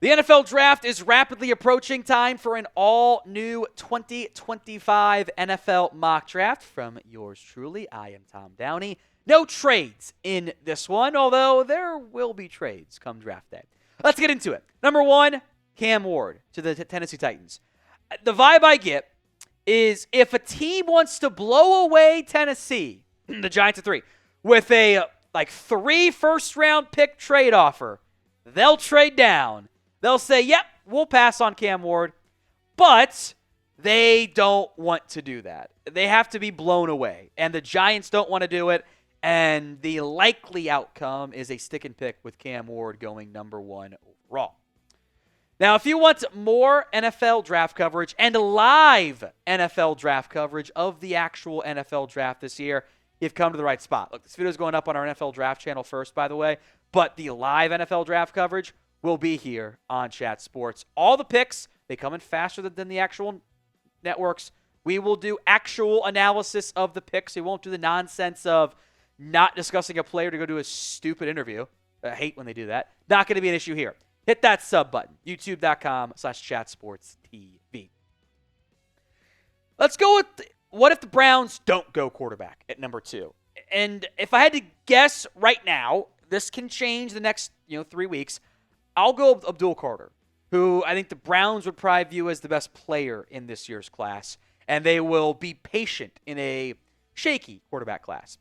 The NFL Draft is rapidly approaching. Time for an all-new 2025 NFL mock draft from yours truly. I am Tom Downey. No trades in this one, although there will be trades come draft day. Let's get into it. Number 1, Cam Ward to the Tennessee Titans. The vibe I get is if a team wants to blow away Tennessee, the Giants at 3, with a 3 first-round pick trade offer, they'll trade down. They'll say, yep, we'll pass on Cam Ward, but they don't want to do that. They have to be blown away, and the Giants don't want to do it, and the likely outcome is a stick and pick with Cam Ward going number 1 overall. Now, if you want more NFL draft coverage and live NFL draft coverage of the actual NFL draft this year, you've come to the right spot. Look, this video is going up on our NFL draft channel first, by the way, but the live NFL draft coverage will be here on Chat Sports. All the picks, they come in faster than the actual networks. We will do actual analysis of the picks. We won't do the nonsense of not discussing a player to go do a stupid interview. I hate when they do that. Not going to be an issue here. Hit that sub button, youtube.com/chatsportstv. Let's go with what if the Browns don't go quarterback at number 2? And if I had to guess right now, this can change the next 3 weeks. I'll go Abdul Carter, who I think the Browns would probably view as the best player in this year's class, and they will be patient in a shaky quarterback class.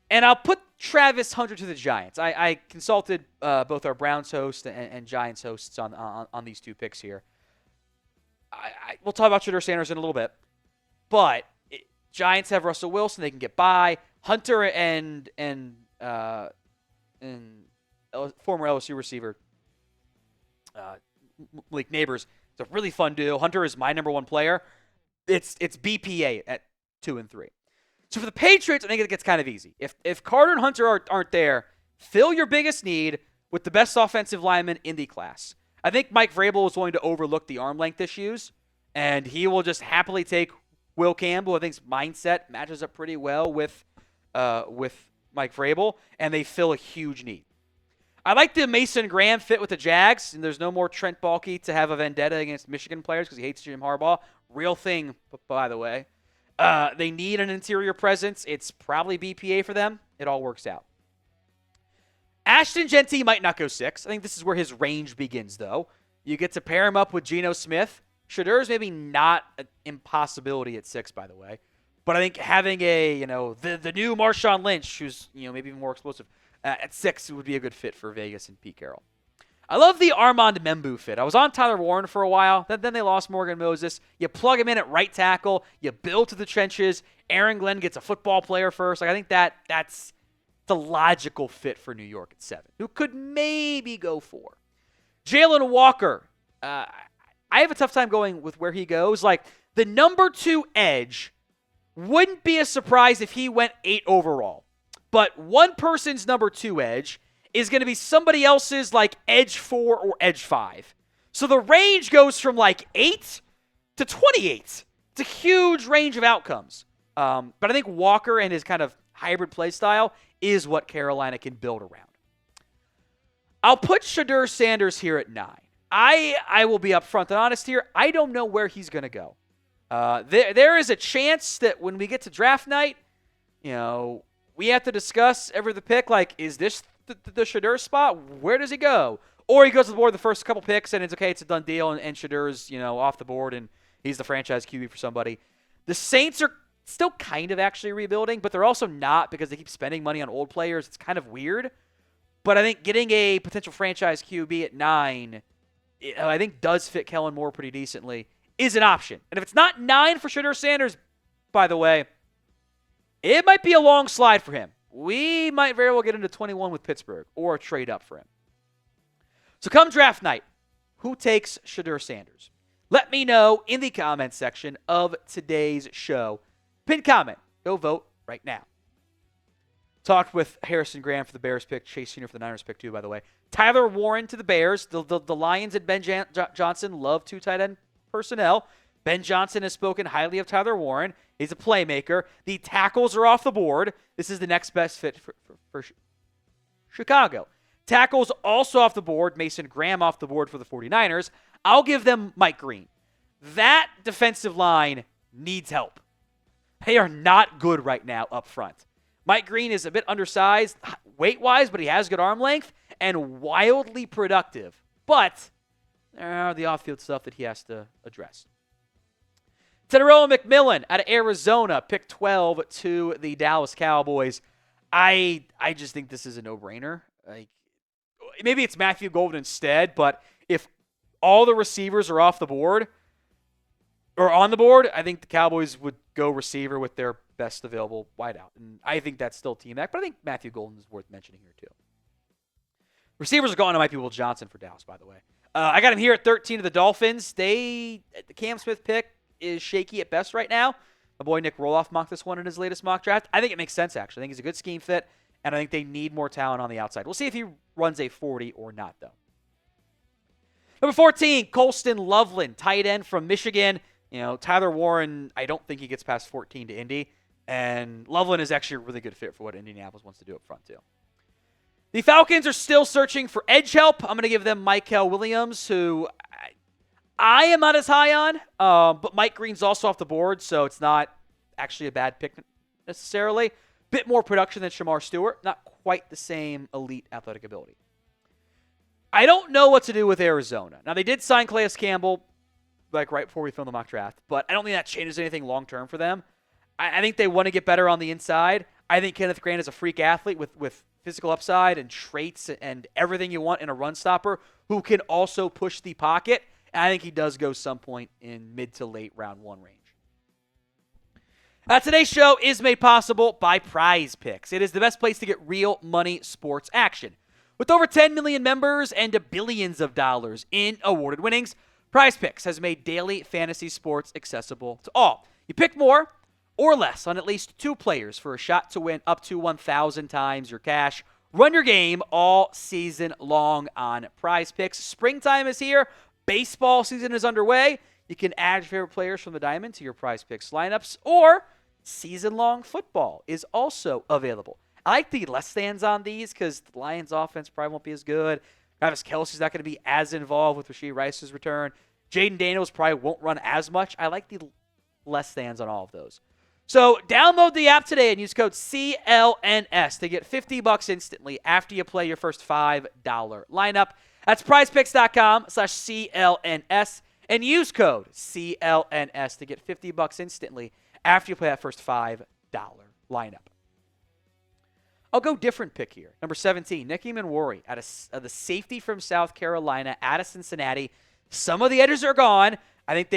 And I'll put Travis Hunter to the Giants. I consulted both our Browns host and Giants hosts on these 2 picks here. We'll talk about Shedeur Sanders in a little bit, but Giants have Russell Wilson; they can get by. Hunter and former LSU receiver Malik Neighbors. It's a really fun duo. Hunter is my number 1 player. It's BPA at 2 and 3. So for the Patriots, I think it gets kind of easy. If Carter and Hunter aren't there, fill your biggest need with the best offensive lineman in the class. I think Mike Vrabel is going to overlook the arm length issues, and he will just happily take Will Campbell. I think his mindset matches up pretty well with Mike Vrabel, and they fill a huge need. I like the Mason Graham fit with the Jags, and there's no more Trent Baalke to have a vendetta against Michigan players because he hates Jim Harbaugh. Real thing, by the way. They need an interior presence. It's probably BPA for them. It all works out. Ashton Jeanty might not go 6. I think this is where his range begins, though. You get to pair him up with Geno Smith. Shedeur's maybe not an impossibility at 6, by the way. But I think having the new Marshawn Lynch, who's maybe even more explosive, at 6 would be a good fit for Vegas and Pete Carroll. I love the Armand Membou fit. I was on Tyler Warren for a while. Then they lost Morgan Moses. You plug him in at right tackle. You build to the trenches. Aaron Glenn gets a football player first. I think that's the logical fit for New York at 7, who could maybe go 4. Jalon Walker. I have a tough time going with where he goes. The number 2 edge wouldn't be a surprise if he went 8 overall. But one person's number 2 edge is going to be somebody else's edge 4 or edge 5. So the range goes from 8 to 28. It's a huge range of outcomes. But I think Walker and his kind of hybrid play style is what Carolina can build around. I'll put Shedeur Sanders here at 9. I will be upfront and honest here. I don't know where he's going to go. There is a chance that when we get to draft night, we have to discuss every the pick, is this the Shedeur spot? Where does he go? Or he goes to the board the first couple picks, and it's okay, it's a done deal, and Shedeur's, off the board, and he's the franchise QB for somebody. The Saints are still kind of actually rebuilding, but they're also not because they keep spending money on old players. It's kind of weird. But I think getting a potential franchise QB at 9, I think does fit Kellen Moore pretty decently, is an option. And if it's not 9 for Shedeur Sanders, by the way, it might be a long slide for him. We might very well get into 21 with Pittsburgh or a trade up for him. So come draft night, who takes Shedeur Sanders? Let me know in the comments section of today's show. Pin comment. Go vote right now. Talked with Harrison Graham for the Bears pick, Chase Senior for the Niners pick too, by the way. Tyler Warren to the Bears. The Lions and Ben Johnson love 2 tight end personnel. Ben Johnson has spoken highly of Tyler Warren. He's a playmaker. The tackles are off the board. This is the next best fit for Chicago. Tackles also off the board. Mason Graham off the board for the 49ers. I'll give them Mike Green. That defensive line needs help. They are not good right now up front. Mike Green is a bit undersized weight-wise, but he has good arm length and wildly productive. But there are the off-field stuff that he has to address. Teteroa McMillan out of Arizona, pick 12 to the Dallas Cowboys. I just think this is a no-brainer. Like, maybe it's Matthew Golden instead, but if all the receivers are off the board or on the board, I think the Cowboys would go receiver with their best available wideout. And I think that's still T-Mac, but I think Matthew Golden is worth mentioning here too. Receivers are gone. It might be Will Johnson for Dallas, by the way. I got him here at 13 to the Dolphins. The Cam Smith pick is shaky at best right now. My boy Nick Roloff mocked this one in his latest mock draft. I think it makes sense, actually. I think he's a good scheme fit, and I think they need more talent on the outside. We'll see if he runs a 40 or not, though. Number 14, Colston Loveland, tight end from Michigan. Tyler Warren, I don't think he gets past 14 to Indy, and Loveland is actually a really good fit for what Indianapolis wants to do up front, too. The Falcons are still searching for edge help. I'm going to give them Mykel Williams, who I am not as high on, but Mike Green's also off the board, so it's not actually a bad pick necessarily. Bit more production than Shamar Stewart. Not quite the same elite athletic ability. I don't know what to do with Arizona. Now, they did sign Calais Campbell right before we filmed the mock draft, but I don't think that changes anything long-term for them. I think they want to get better on the inside. I think Kenneth Grant is a freak athlete with physical upside and traits and everything you want in a run stopper who can also push the pocket. And I think he does go some point in mid to late round 1 range. Today's show is made possible by Prize Picks. It is the best place to get real money sports action. With over 10 million members and billions of dollars in awarded winnings, Prize Picks has made daily fantasy sports accessible to all. You pick more or less on at least 2 players for a shot to win up to 1,000 times your cash. Run your game all season long on Prize Picks. Springtime is here. Baseball season is underway. You can add your favorite players from the Diamond to your Prize Picks lineups, or season-long football is also available. I like the less stands on these because the Lions' offense probably won't be as good. Travis Kelce's not going to be as involved with Rashee Rice's return. Jaden Daniels probably won't run as much. I like the less stands on all of those. So download the app today and use code CLNS to get $50 instantly after you play your first $5 lineup. That's prizepicks.com/CLNS and use code CLNS to get $50 instantly after you play that first $5 lineup. I'll go different pick here. Number 17, Nicky Manwari, out of the safety from South Carolina, out of Cincinnati. Some of the edges are gone. I think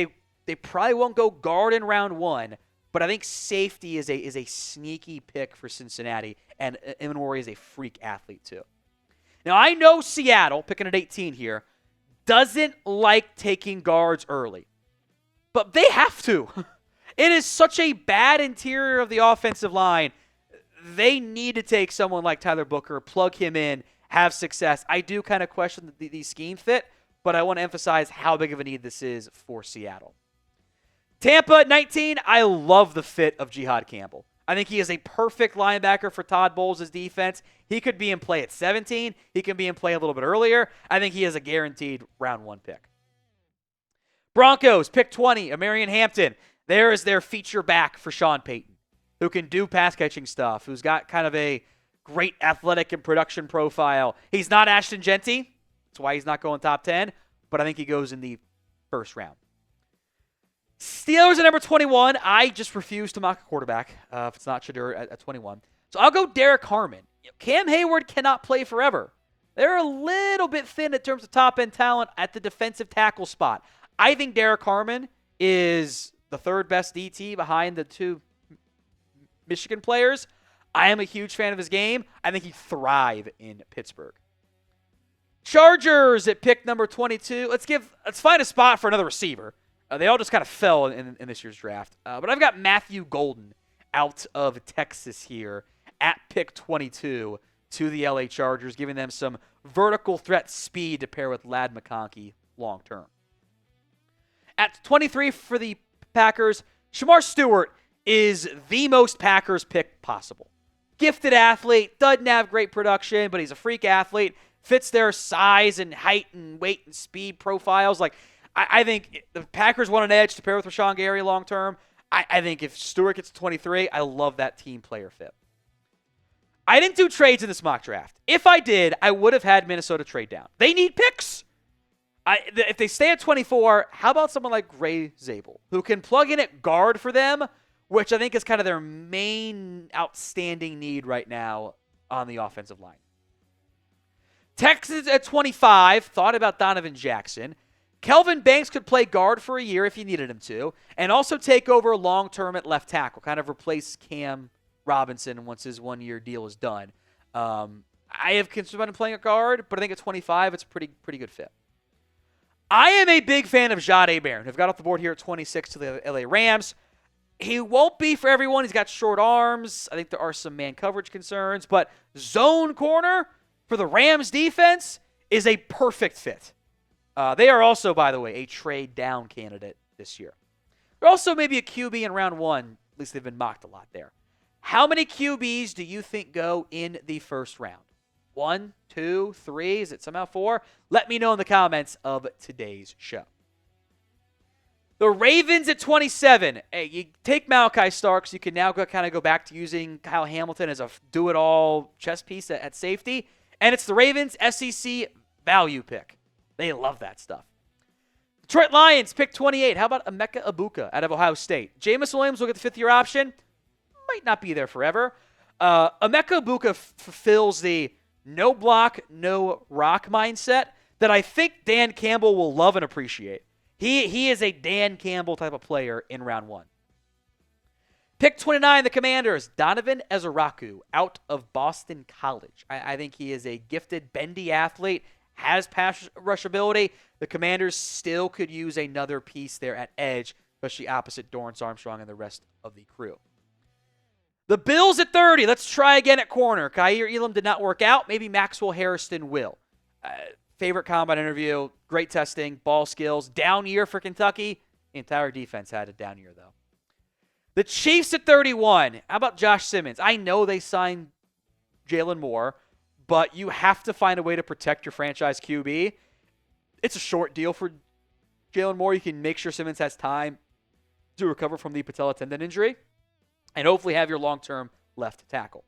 they probably won't go guard in round 1, but I think safety is a sneaky pick for Cincinnati, and Manwari is a freak athlete too. Now, I know Seattle, picking at 18 here, doesn't like taking guards early, but they have to. It is such a bad interior of the offensive line. They need to take someone like Tyler Booker, plug him in, have success. I do kind of question the scheme fit, but I want to emphasize how big of a need this is for Seattle. Tampa at 19, I love the fit of Jihad Campbell. I think he is a perfect linebacker for Todd Bowles' defense. He could be in play at 17. He can be in play a little bit earlier. I think he is a guaranteed round 1 pick. Broncos, pick 20, Amarian Hampton. There is their feature back for Sean Payton, who can do pass-catching stuff, who's got kind of a great athletic and production profile. He's not Ashton Jeanty. That's why he's not going top 10, but I think he goes in the first round. Steelers at number 21. I just refuse to mock a quarterback if it's not Shedeur at 21. So I'll go Derek Harmon. Cam Hayward cannot play forever. They're a little bit thin in terms of top-end talent at the defensive tackle spot. I think Derek Harmon is the 3rd best DT behind the 2 Michigan players. I am a huge fan of his game. I think he'd thrive in Pittsburgh. Chargers at pick number 22. Let's find a spot for another receiver. They all just kind of fell in this year's draft. But I've got Matthew Golden out of Texas here at pick 22 to the LA Chargers, giving them some vertical threat speed to pair with Ladd McConkey long term. At 23 for the Packers, Shamar Stewart is the most Packers pick possible. Gifted athlete, doesn't have great production, but he's a freak athlete. fits their size and height and weight and speed profiles. Like, I think the Packers want an edge to pair with Rashawn Gary long term. I think if Stewart gets to 23, I love that team player fit. I didn't do trades in this mock draft. If I did, I would have had Minnesota trade down. They need picks. If they stay at 24, how about someone like Ray Zabel, who can plug in at guard for them, which I think is kind of their main outstanding need right now on the offensive line. Texans at 25, thought about Donovan Jackson. Kelvin Banks could play guard for a year if you needed him to, and also take over long-term at left tackle, kind of replace Cam Robinson once his one-year deal is done. I have considered playing a guard, but I think at 25, it's a pretty good fit. I am a big fan of Jahdae Barron, who've got off the board here at 26 to the LA Rams. He won't be for everyone. He's got short arms. I think there are some man coverage concerns, but zone corner for the Rams defense is a perfect fit. They are also, by the way, a trade down candidate this year. They're also maybe a QB in round one. At least they've been mocked a lot there. How many QBs do you think go in the first round? 1, 2, 3? Is it somehow 4? Let me know in the comments of today's show. The Ravens at 27. Hey, you take Malachi Starks. You can now go back to using Kyle Hamilton as a do-it-all chess piece at safety. And it's the Ravens SEC value pick. They love that stuff. Detroit Lions pick 28. How about Emeka Egbuka out of Ohio State? Jameis Williams will get the fifth-year option. Might not be there forever. Emeka Egbuka fulfills the no block, no rock mindset that I think Dan Campbell will love and appreciate. He is a Dan Campbell type of player in round one. Pick 29, the Commanders. Donovan Ezeraku out of Boston College. I think he is a gifted, bendy athlete, has pass rush ability. The Commanders still could use another piece there at edge, especially opposite Dorrance Armstrong and the rest of the crew. The Bills at 30. Let's try again at corner. Kaiir Elam did not work out. Maybe Maxwell Harrison will. Favorite combine interview. Great testing. Ball skills. Down year for Kentucky. The entire defense had a down year, though. The Chiefs at 31. How about Josh Simmons? I know they signed Jalon Moore, but you have to find a way to protect your franchise QB. It's a short deal for Jalon Moore. You can make sure Simmons has time to recover from the patella tendon injury and hopefully have your long-term left tackle.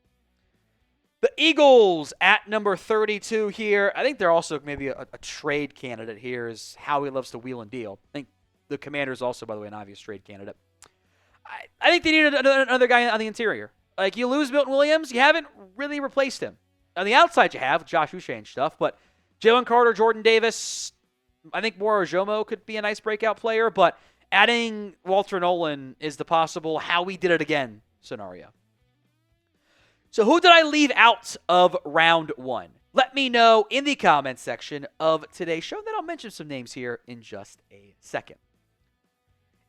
The Eagles at number 32 here. I think they're also maybe a trade candidate here is how he loves to wheel and deal. I think the Commanders also, by the way, an obvious trade candidate. I think they need another guy on the interior. Like, you lose Milton Williams, you haven't really replaced him. On the outside, you have Josh Uche and stuff, but Jalen Carter, Jordan Davis, I think Moro Ojomo could be a nice breakout player, but adding Walter Nolan is the possible how we did it again scenario. So who did I leave out of round one? Let me know in the comments section of today's show. Then I'll mention some names here in just a second.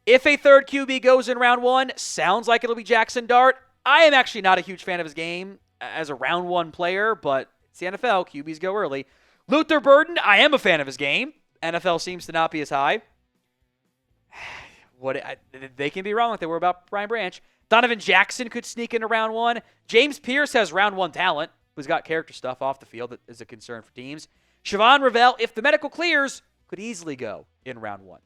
If a third QB goes in round one, sounds like it'll be Jackson Dart. I am actually not a huge fan of his game as a round one player, but it's the NFL. QBs go early. Luther Burden, I am a fan of his game. NFL seems to not be as high. They can be wrong like they were about Brian Branch. Donovan Jackson could sneak into round one. James Pierce has round one talent, who's got character stuff off the field that is a concern for teams. Siobhan Revelle, if the medical clears, could easily go in round one.